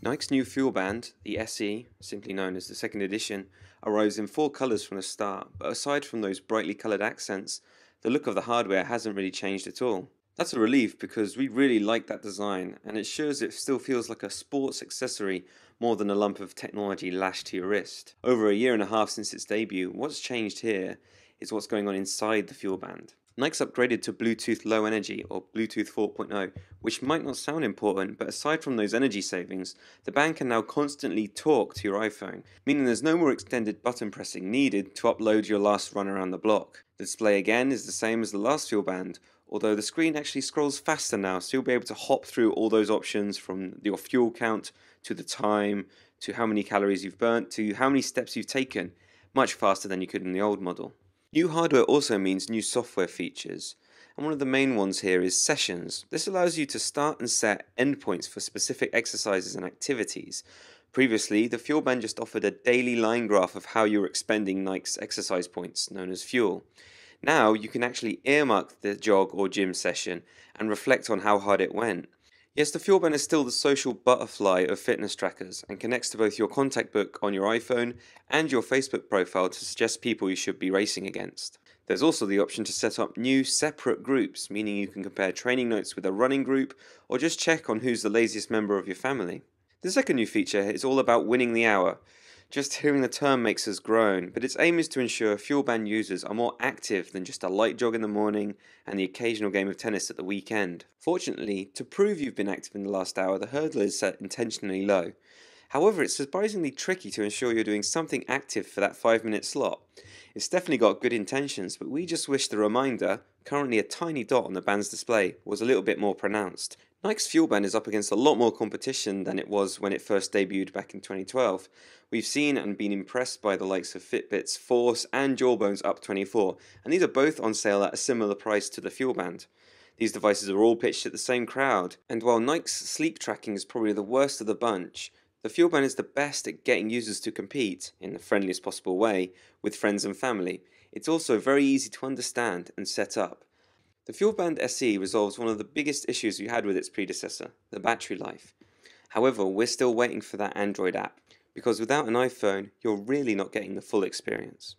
Nike's new FuelBand, the SE, simply known as the second edition, arrives in four colours from the start, but aside from those brightly coloured accents, the look of the hardware hasn't really changed at all. That's a relief because we really like that design, and it shows it still feels like a sports accessory more than a lump of technology lashed to your wrist. Over a year and a half since its debut, what's changed here is what's going on inside the FuelBand. Nike's upgraded to Bluetooth Low Energy, or Bluetooth 4.0, which might not sound important, but aside from those energy savings, the band can now constantly talk to your iPhone, meaning there's no more extended button pressing needed to upload your last run around the block. The display again is the same as the last FuelBand, although the screen actually scrolls faster now, so you'll be able to hop through all those options from your fuel count, to the time, to how many calories you've burnt, to how many steps you've taken, much faster than you could in the old model. New hardware also means new software features, and one of the main ones here is Sessions. This allows you to start and set endpoints for specific exercises and activities. Previously, the FuelBand just offered a daily line graph of how you were expending Nike's exercise points, known as fuel. Now you can actually earmark the jog or gym session and reflect on how hard it went. Yes, the FuelBand is still the social butterfly of fitness trackers and connects to both your contact book on your iPhone and your Facebook profile to suggest people you should be racing against. There's also the option to set up new separate groups, meaning you can compare training notes with a running group or just check on who's the laziest member of your family. The second new feature is all about winning the hour. Just hearing the term makes us groan, but its aim is to ensure FuelBand users are more active than just a light jog in the morning and the occasional game of tennis at the weekend. Fortunately, to prove you've been active in the last hour, the hurdle is set intentionally low. However, it's surprisingly tricky to ensure you're doing something active for that 5-minute slot. It's definitely got good intentions, but we just wish the reminder, currently a tiny dot on the band's display, was a little bit more pronounced. Nike's FuelBand is up against a lot more competition than it was when it first debuted back in 2012. We've seen and been impressed by the likes of Fitbit's Force and Jawbone's Up 24, and these are both on sale at a similar price to the FuelBand. These devices are all pitched at the same crowd, and while Nike's sleep tracking is probably the worst of the bunch, the FuelBand is the best at getting users to compete, in the friendliest possible way, with friends and family. It's also very easy to understand and set up. The FuelBand SE resolves one of the biggest issues we had with its predecessor, the battery life. However, we're still waiting for that Android app, because without an iPhone, you're really not getting the full experience.